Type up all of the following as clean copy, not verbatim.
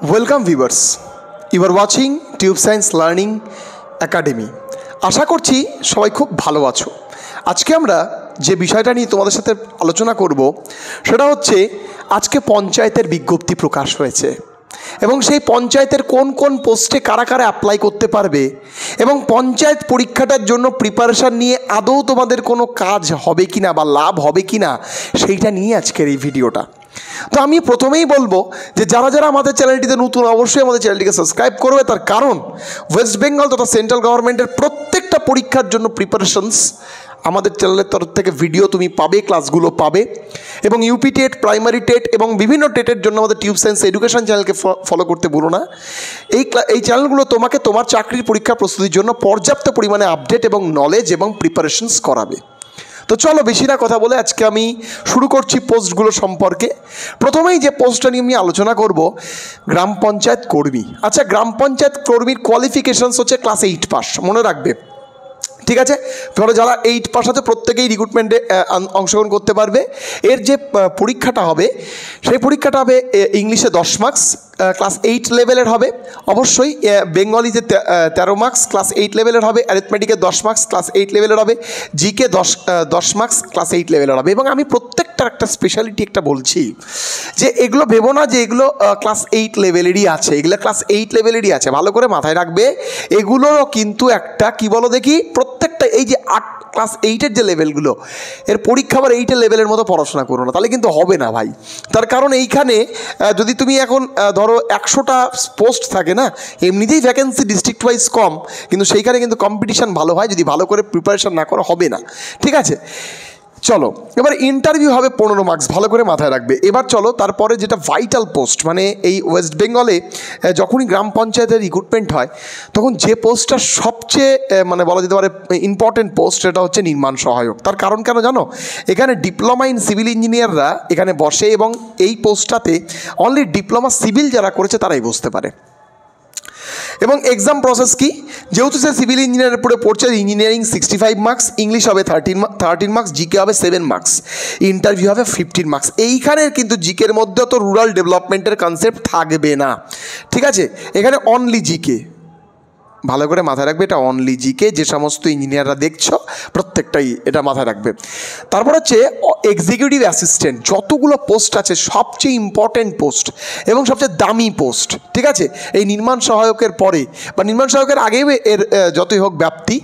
Welcome viewers, you are watching Tube Science Learning Academy. আশা করছি সবাই খুব ভালো আছো। আজকে আমরা যে বিষয়টা নিয়ে তোমাদের সাথে আলোচনা করব সেটা হচ্ছে আজকে পঞ্চায়েতের বিজ্ঞপ্তি প্রকাশ হয়েছে এবং সেই পঞ্চায়েতের কোন কোন পোস্টে কারা কারা অ্যাপ্লাই করতে পারবে এবং পঞ্চায়েত পরীক্ষাটার জন্য প্রিপারেশান নিয়ে আদৌ তোমাদের কোনো কাজ হবে কি না বা লাভ হবে কি না সেইটা নিয়ে আজকের এই ভিডিওটা। তো আমি প্রথমেই বলবো যে যারা যারা আমাদের চ্যানেলটিতে নতুন অবশ্যই আমাদের চ্যানেলটিকে সাবস্ক্রাইব করবে, তার কারণ ওয়েস্ট বেঙ্গল তথা সেন্ট্রাল গভর্নমেন্টের প্রত্যেকটা পরীক্ষার জন্য প্রিপারেশনস আমাদের চ্যানেলের তরফ থেকে ভিডিও তুমি পাবে, ক্লাসগুলো পাবে এবং ইউপি টেট, প্রাইমারি টেট এবং বিভিন্ন টেটের জন্য আমাদের টিউব সায়েন্স এডুকেশন চ্যানেলকে ফলো করতে ভুলো না। এই চ্যানেলগুলো তোমাকে তোমার চাকরির পরীক্ষা প্রস্তুতির জন্য পর্যাপ্ত পরিমাণে আপডেট এবং নলেজ এবং প্রিপারেশনস করাবে। তো চলো বেশি না কথা বলে আজকে আমি শুরু করছি পোস্টগুলো সম্পর্কে। প্রথমেই যে পোস্টটা নিয়ে আমি আলোচনা করব, গ্রাম পঞ্চায়েত কর্মী। আচ্ছা, গ্রাম পঞ্চায়েত কর্মীর কোয়ালিফিকেশনস হচ্ছে ক্লাস 8 পাস, মনে রাখবে, ঠিক আছে? ধরো যারা 8 পাস আছে প্রত্যেকেই রিক্রুটমেন্টে অংশগ্রহণ করতে পারবে। এর যে পরীক্ষাটা হবে সেই পরীক্ষাটা হবে ইংলিশে 10 মার্কস, ক্লাস 8 লেভেলের হবে। অবশ্যই বেঙ্গলিতে 13 মার্কস, ক্লাস 8 লেভেলের হবে। অ্যারিথমেটিকে 10 মার্কস, ক্লাস 8 লেভেলের হবে। জিকে 10 মার্কস, ক্লাস 8 লেভেলের হবে। এবং আমি প্রত্যেকটার একটা স্পেশালিটি একটা বলছি যে এগুলো ভেবো না যে এগুলো ক্লাস 8 লেভেলেরই আছে, এগুলো ক্লাস 8 লেভেলেরই আছে, ভালো করে মাথায় রাখবে। এগুলোরও কিন্তু একটা কি বলো দেখি, প্রত্যেকটা এই যে ক্লাস 8-এর যে লেভেলগুলো, এর পরীক্ষা আবার 8-এর লেভেলের মতো পড়াশোনা করো না, তাহলে কিন্তু হবে না ভাই। তার কারণ এইখানে যদি তুমি এখন ধরো 100টা পোস্ট থাকে না, এমনিতেই ভ্যাকেন্সি ডিস্ট্রিক্ট ওয়াইজ কম, কিন্তু সেইখানে কিন্তু কম্পিটিশান ভালো হয়। যদি ভালো করে প্রিপারেশান না করো হবে না, ঠিক আছে? চলো এবার ইন্টারভিউ হবে 15 মার্কস, ভালো করে মাথায় রাখবে। এবার চলো তারপরে যেটা ভাইটাল পোস্ট, মানে এই ওয়েস্ট বেঙ্গলে যখনই গ্রাম পঞ্চায়েতের রিক্রুটমেন্ট হয় তখন যে পোস্টটা সবচেয়ে মানে বলা যেতে পারে ইম্পর্টেন্ট পোস্ট, সেটা হচ্ছে নির্মাণ সহায়ক। তার কারণ কেন জানো? এখানে ডিপ্লোমা ইন সিভিল ইঞ্জিনিয়াররা এখানে বসে এবং এই পোস্টটাতে অনলি ডিপ্লোমা সিভিল যারা করেছে তারাই বসতে পারে। এবং এক্সাম প্রসেস কি, যেহেতু সে সিভিল ইঞ্জিনিয়ারের উপরে পড়ছে, ইঞ্জিনিয়ারিং 65 মার্কস, ইংলিশ হবে 13 মার্কস, জিকে হবে 7 মার্কস, ইন্টারভিউ হবে 15 মার্কস। এইখানে কিন্তু জিকের মধ্যে তো রুরাল ডেভেলপমেন্টের কনসেপ্ট থাকবে না, ঠিক আছে? এখানে অনলি জিকে, ভালো করে মাথায় রাখবে, এটা অনলি জিকে। যে সমস্ত ইঞ্জিনিয়াররা দেখছো প্রত্যেকটাই এটা মাথায় রাখবে। তারপর হচ্ছে এক্সিকিউটিভ অ্যাসিস্ট্যান্ট, যতগুলো পোস্ট আছে সবচেয়ে ইম্পর্ট্যান্ট পোস্ট এবং সবচেয়ে দামি পোস্ট, ঠিক আছে? এই নির্মাণ সহায়কের পরে বা নির্মাণ সহায়কের আগেও এর যতই হোক ব্যাপ্তি,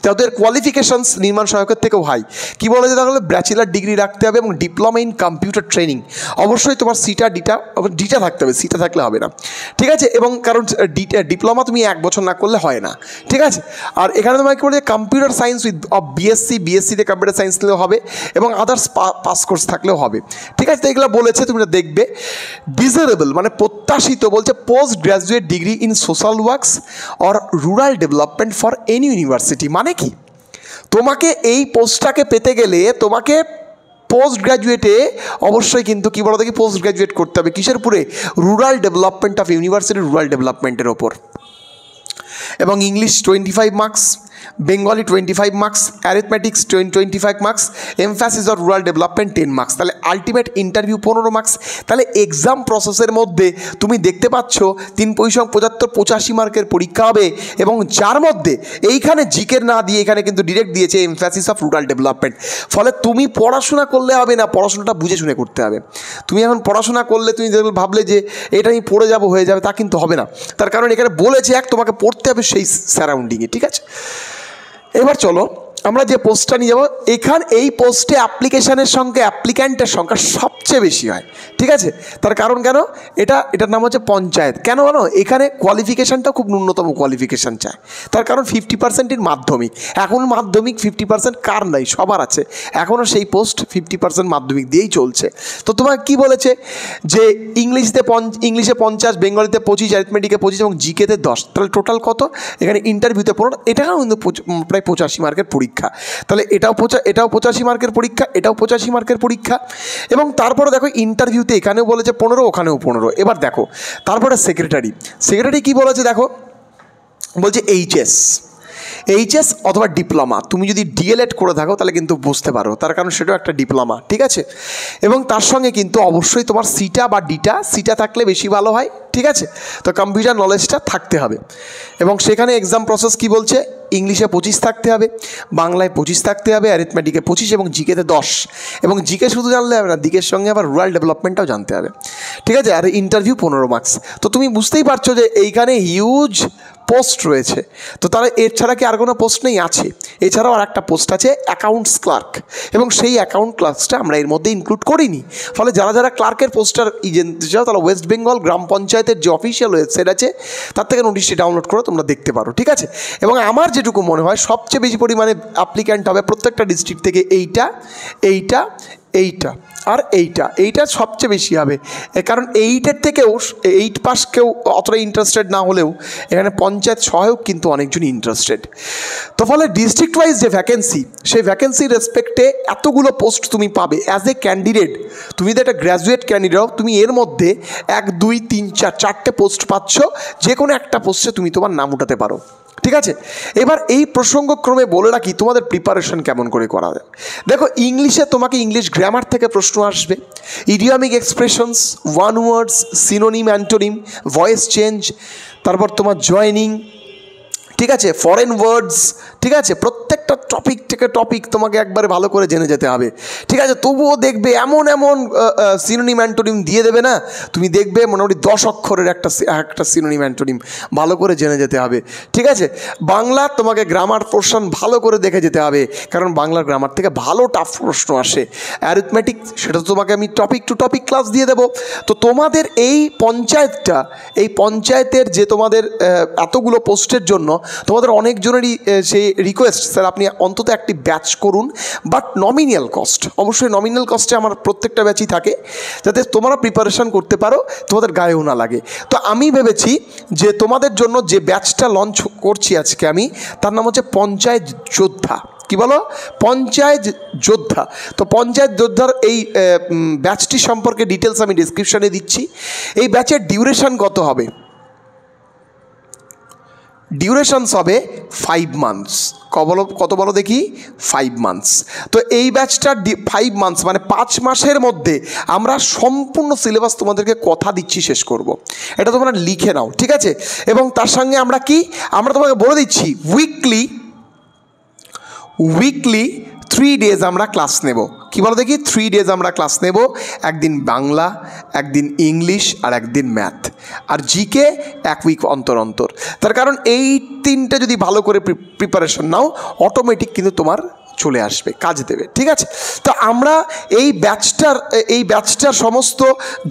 তাদের কোয়ালিফিকেশানস নির্মাণ সহায়কের থেকেও হাই। কী বলে যে তাহলে ব্যাচেলার ডিগ্রি রাখতে হবে এবং ডিপ্লোমা ইন কম্পিউটার ট্রেনিং। অবশ্যই তোমার ডিটা থাকতে হবে, সিটা থাকলে হবে না, ঠিক আছে? এবং কারণ ডিপ্লোমা তুমি 1 বছর না করলে হয় না, ঠিক আছে? আর এখানে তোমাকে কি বলে, কম্পিউটার সায়েন্স উইথ বিএসসিতে কম্পিউটার সায়েন্স নিলেও হবে এবং আদার্স পাস কোর্স থাকলেও হবে, ঠিক আছে? তো এগুলো বলেছে, তুমি দেখবে। ডিজারেবল মানে প্রত্যাশিত বলছে post graduate degree in social works or rural development for any university. মানে কি, তোমাকে এই পোস্টটাকে পেতে গেলে তোমাকে পোস্ট গ্র্যাজুয়েটে অবশ্যই কিন্তু কী বলো দেখি, পোস্ট গ্র্যাজুয়েট করতে হবে কিসের উপরে? Rural development of university, rural ডেভেলপমেন্টের ওপর। এবং English 25 marks, Bengali 25 marks, arithmetics 25 marks, emphasis of rural development 10 marks. তাহলে আলটিমেট ইন্টারভিউ 15 মার্কস। তাহলে এক্সাম প্রসেসের মধ্যে তুমি দেখতে পাচ্ছ 3 পয়সা 85 মার্কের পরীক্ষা হবে এবং যার মধ্যে এইখানে জিকের না দিয়ে এখানে কিন্তু ডিরেক্ট দিয়েছে এমফ্যাসিস অফ রুরাল ডেভেলপমেন্ট। ফলে তুমি পড়াশোনা করলে হবে না, পড়াশোনাটা বুঝে শুনে করতে হবে। তুমি এখন পড়াশোনা করলে তুমি ভাবলে যে এটা আমি পড়ে যাবো হয়ে যাবে, তা কিন্তু হবে না। তার কারণ এখানে বলেছে তোমাকে পড়তে হবে সেই সারাউন্ডিংয়ে, ঠিক আছে? এবার চলো আমরা যে পোস্টটা নিয়ে যাবো, এই পোস্টে অ্যাপ্লিকেশানের সঙ্গে অ্যাপ্লিক্যান্টের সংখ্যা সবচেয়ে বেশি হয়, ঠিক আছে? তার কারণ কেন, এটার নাম হচ্ছে পঞ্চায়েত। কেন জানো? এখানে কোয়ালিফিকেশানটা খুব ন্যূনতম কোয়ালিফিকেশান চায়। তার কারণ 50% মাধ্যমিক। এখন মাধ্যমিক 50% কার নাই, সবার আছে। এখনও সেই পোস্ট 50% মাধ্যমিক দিয়েই চলছে। তো তোমাকে কি বলেছে যে ইংলিশে 50, বেঙ্গলিতে 25, অ্যারিথমেটিকে 25 এবং জিকেতে 10। তাহলে টোটাল কত? এখানে ইন্টারভিউতে 15, এটাও কিন্তু প্রায় 85 মার্কের পরীক্ষা। তাহলে এটাও 85 মার্কের পরীক্ষা, এটাও 85 মার্কের পরীক্ষা। এবং তারপরে দেখো ইন্টারভিউতে এখানেও বলেছে 15, ওখানেও 15। এবার দেখো তারপরে সেক্রেটারি কি বলেছে দেখো, বলছে এইচএস অথবা ডিপ্লোমা। তুমি যদি ডিএলএড করে থাকো তাহলে কিন্তু বুঝতে পারো, তার কারণ সেটাও একটা ডিপ্লোমা, ঠিক আছে? এবং তার সঙ্গে কিন্তু অবশ্যই তোমার সিটা বা ডিটা থাকলে বেশি ভালো হয়, ঠিক আছে? তো কম্পিউটার নলেজটা থাকতে হবে এবং সেখানে এক্সাম প্রসেস কি বলছে, ইংলিশে 25 থাকতে হবে, বাংলায় 25 থাকতে হবে, অ্যারিথমেটিকে 25 এবং জিকেতে 10। এবং জিকে শুধু জানলে হবে না, দিকের সঙ্গে আবার রুরাল ডেভেলপমেন্টটাও জানতে হবে, ঠিক আছে? আর ইন্টারভিউ 15 মার্কস। তো তুমি বুঝতেই পারছো যে এইখানে হিউজ পোস্ট রয়েছে। তো তাহলে এর ছাড়া কি আর কোনো পোস্ট নেই? আছে। এছাড়াও আর একটা পোস্ট আছে অ্যাকাউন্টস ক্লার্ক, এবং সেই অ্যাকাউন্ট ক্লার্কসটা আমরা এর মধ্যে ইনক্লুড করিনি। ফলে যারা যারা ক্লার্কের পোস্টার জানতে চাও তাহলে ওয়েস্ট বেঙ্গল গ্রাম পঞ্চায়েতের যে অফিসিয়াল ওয়েবসাইট আছে তার থেকে নোটিশটি ডাউনলোড করে তোমরা দেখতে পারো, ঠিক আছে? এবং আমার যেটুকু মনে হয় সবচেয়ে বেশি পরিমাণে অ্যাপ্লিক্যান্ট হবে প্রত্যেকটা ডিস্ট্রিক্ট থেকে এইটা আর এইটা সবচেয়ে বেশি হবে, কারণ এইটার থেকেও 8 পাস কেউ অতটা ইন্টারেস্টেড না হলেও এখানে পঞ্চায়েত সহায়ক কিন্তু অনেকজন ইন্টারেস্টেড। তো ফলে ডিস্ট্রিক্ট ওয়াইজ যে ভ্যাকেন্সি, সেই ভ্যাকেন্সির রেসপেক্টে এতগুলো পোস্ট তুমি পাবে অ্যাজ এ ক্যান্ডিডেট। তুমি যদি একটা গ্র্যাজুয়েট ক্যান্ডিডেট হও, তুমি এর মধ্যে 1, 2, 3, 4, 4টে পোস্ট পাচ্ছ, যে কোনো একটা পোস্টে তুমি তোমার নাম উঠাতে পারো, ঠিক আছে? এবার এই প্রসঙ্গক্রমে বলে রাখি তোমাদের প্রিপারেশন কেমন করে করা যায়। দেখো, ইংলিশে তোমাকে ইংলিশ গ্রামার থেকে প্রশ্ন আসবে, ইডিয়মিক এক্সপ্রেশনস, ওয়ান ওয়ার্ডস, সিনোনিম, অ্যান্টোনিম, ভয়েস চেঞ্জ, তারপর তোমার জয়নিং, ঠিক আছে, ফরেন ওয়ার্ডস, ঠিক আছে? প্রত্যেকটা টপিক থেকে টপিক তোমাকে একবারে ভালো করে জেনে যেতে হবে, ঠিক আছে? তবুও দেখবে এমন সিনোনিম অ্যান্টোনিম দিয়ে দেবে না, তুমি দেখবে মোটামুটি 10 অক্ষরের একটা সিনোনিম অ্যান্টোনিম ভালো করে জেনে যেতে হবে, ঠিক আছে? বাংলা তোমাকে গ্রামার পোর্শন ভালো করে দেখে যেতে হবে, কারণ বাংলার গ্রামার থেকে ভালো টাফ প্রশ্ন আসে। অ্যারিথমেটিক, সেটা তোমাকে আমি টপিক টু টপিক ক্লাস দিয়ে দেবো। তো তোমাদের এই পঞ্চায়েতের যে তোমাদের এতগুলো পোস্টের জন্য তোমাদের অনেকজনেরই সেই রিকোয়েস্ট, স্যার আপনি অন্তত একটি ব্যাচ করুন, বাট নমিনাল কস্ট, অবশ্যই নমিনাল কস্টে আমার প্রত্যেকটা ব্যাচই থাকে, যাতে তোমরা প্রিপারেশান করতে পারো, তোমাদের গায়েও না লাগে। তো আমি ভেবেছি যে তোমাদের জন্য যে ব্যাচটা লঞ্চ করছি আজকে আমি, তার নাম হচ্ছে পঞ্চায়েত যোদ্ধা। কি বলো? পঞ্চায়েত যোদ্ধা। তো পঞ্চায়েত যোদ্ধার এই ব্যাচটি সম্পর্কে ডিটেলস আমি ডিসক্রিপশানে দিচ্ছি। এই ব্যাচের ডিউরেশন কত হবে? ডিউরেশনস হবে 5 মান্থস। কত বলো দেখি? 5 মান্থস। তো এই ব্যাচটা 5 মান্থস মানে 5 মাসের মধ্যে আমরা সম্পূর্ণ সিলেবাস তোমাদেরকে কথা দিচ্ছি শেষ করব। এটা তোমরা লিখে নাও, ঠিক আছে? এবং তার সঙ্গে আমরা তোমাকে বলে দিচ্ছি উইকলি 3 ডেজ আমরা ক্লাস নেব। কী বলো দেখি? 3 ডেজ আমরা ক্লাস নেব। একদিন বাংলা, একদিন ইংলিশ, আর একদিন ম্যাথ, আর জিকে 1 উইক অন্তর। তার কারণ এই 3টে যদি ভালো করে প্রিপারেশন নাও, অটোমেটিক কিন্তু তোমার চলে আসবে, কাজ দেবে, ঠিক আছে? তো আমরা এই ব্যাচটার সমস্ত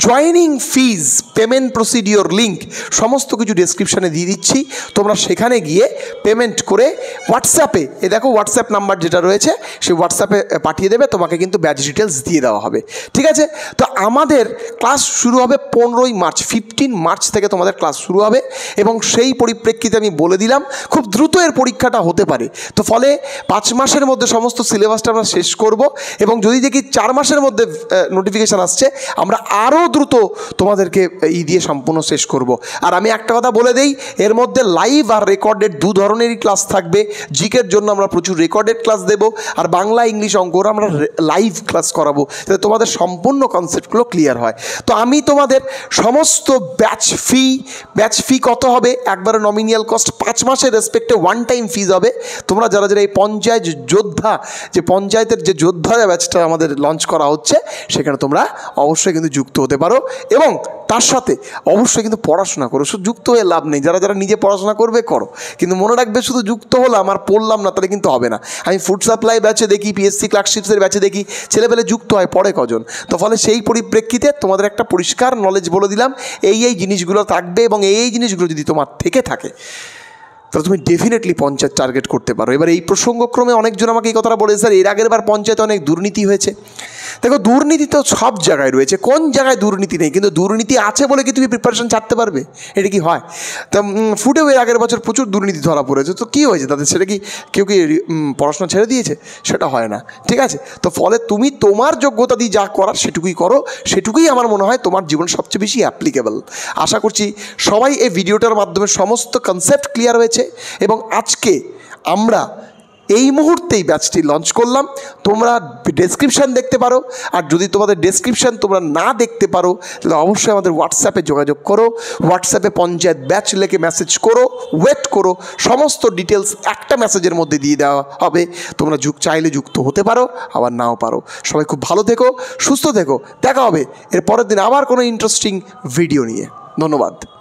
জয়েনিং ফিজ, পেমেন্ট প্রসিডিওর লিঙ্ক সমস্ত কিছু ডেসক্রিপশানে দিয়ে দিচ্ছি। তোমরা সেখানে গিয়ে পেমেন্ট করে হোয়াটসঅ্যাপে, দেখো হোয়াটসঅ্যাপ নাম্বার যেটা রয়েছে সেই হোয়াটসঅ্যাপে পাঠিয়ে দেবে, তোমাকে কিন্তু ব্যাচ ডিটেলস দিয়ে দেওয়া হবে, ঠিক আছে? তো আমাদের ক্লাস শুরু হবে 15ই মার্চ, 15 মার্চ থেকে তোমাদের ক্লাস শুরু হবে। এবং সেই পরিপ্রেক্ষিতে আমি বলে দিলাম খুব দ্রুত এর পরীক্ষাটা হতে পারে। তো ফলে 5 মাসের মধ্যে সমস্ত সিলেবাসটা আমরা শেষ করব, এবং যদি দেখি 4 মাসের মধ্যে নোটিফিকেশান আসছে, আমরা আরও দ্রুত তোমাদেরকে দিয়ে সম্পূর্ণ শেষ করব। আর আমি একটা কথা বলে দেই, এর মধ্যে লাইভ আর রেকর্ডেড 2 ধরনেরই ক্লাস থাকবে। জিকের জন্য আমরা প্রচুর রেকর্ডেড ক্লাস দেব, আর বাংলা, ইংলিশ, অঙ্ক আমরা লাইভ ক্লাস করাবো, যাতে তোমাদের সম্পূর্ণ কনসেপ্টগুলো ক্লিয়ার হয়। তো আমি তোমাদের সমস্ত ব্যাচ ফি কত হবে? একবারে নমিনাল কস্ট, 5 মাসের রেসপেক্টে 1 টাইম ফিজ হবে। তোমরা যারা এই পঞ্চায়েত যোদ্ধা, যে পঞ্চায়েতের যে যোদ্ধা ব্যাচটা আমাদের লঞ্চ করা হচ্ছে, সেখানে তোমরা অবশ্যই কিন্তু যুক্ত হতে পারো। এবং তার সাথে অবশ্যই কিন্তু পড়াশোনা করো। শুধু যুক্ত হয়ে লাভ নেই, যারা নিজে পড়াশোনা করবে করো, কিন্তু মনে রাখবে শুধু যুক্ত হলাম আর পড়লাম না, তাহলে কিন্তু হবে না। আমি ফুড সাপ্লাই ব্যাচে দেখি, পিএসসি ক্লার্কশিপসের ব্যাচে দেখি ছেলেপেলে যুক্ত হয়, পড়ে কজন। তো ফলে সেই পরিপ্রেক্ষিতে তোমাদের একটা পরিষ্কার নলেজ বলে দিলাম, এই জিনিসগুলো থাকবে, এবং এই জিনিসগুলো যদি তোমার থেকে থাকে তাহলে তুমি ডেফিনেটলি পঞ্চায়েত টার্গেট করতে পারো। এবার এই প্রসঙ্গক্রমে অনেকজন আমাকে এই কথাটা বলে, স্যার এর আগের বার পঞ্চায়েতে অনেক দুর্নীতি হয়েছে। দেখো, দুর্নীতি তো সব জায়গায় রয়েছে, কোন জায়গায় দুর্নীতি নেই? কিন্তু দুর্নীতি আছে বলে কি তুমি প্রিপারেশন ছাড়তে পারবে? এটা কি হয়? তা ফুটেও এর আগের বছর প্রচুর দুর্নীতি ধরা পড়েছে, তো কী হয়েছে তাদের? সেটা কি কেউ কি পড়াশোনা ছেড়ে দিয়েছে? সেটা হয় না, ঠিক আছে? তো ফলে তুমি তোমার যোগ্যতা দিয়ে যা করার সেটুকুই করো, সেটুকুই আমার মনে হয় তোমার জীবন সবচেয়ে বেশি অ্যাপ্লিকেবল। আশা করছি সবাই এই ভিডিওটার মাধ্যমে সমস্ত কনসেপ্ট ক্লিয়ার হয়েছে। এবং আজকে আমরা এই মুহূর্তেই ব্যাচটি লঞ্চ করলাম। তোমরা ডেসক্রিপশান দেখতে পারো, আর যদি তোমাদের ডেসক্রিপশান তোমরা না দেখতে পারো তাহলে অবশ্যই আমাদের হোয়াটসঅ্যাপে যোগাযোগ করো। হোয়াটসঅ্যাপে পঞ্চায়েত ব্যাচ লিখে মেসেজ করো, ওয়েট করো, সমস্ত ডিটেলস একটা মেসেজের মধ্যে দিয়ে দেওয়া হবে। তোমরা চাইলে যুক্ত হতে পারো, আবার নাও পারো। সবাই খুব ভালো থেকো, সুস্থ থেকো। দেখা হবে এর পরের দিন আবার কোনো ইন্টারেস্টিং ভিডিও নিয়ে। ধন্যবাদ।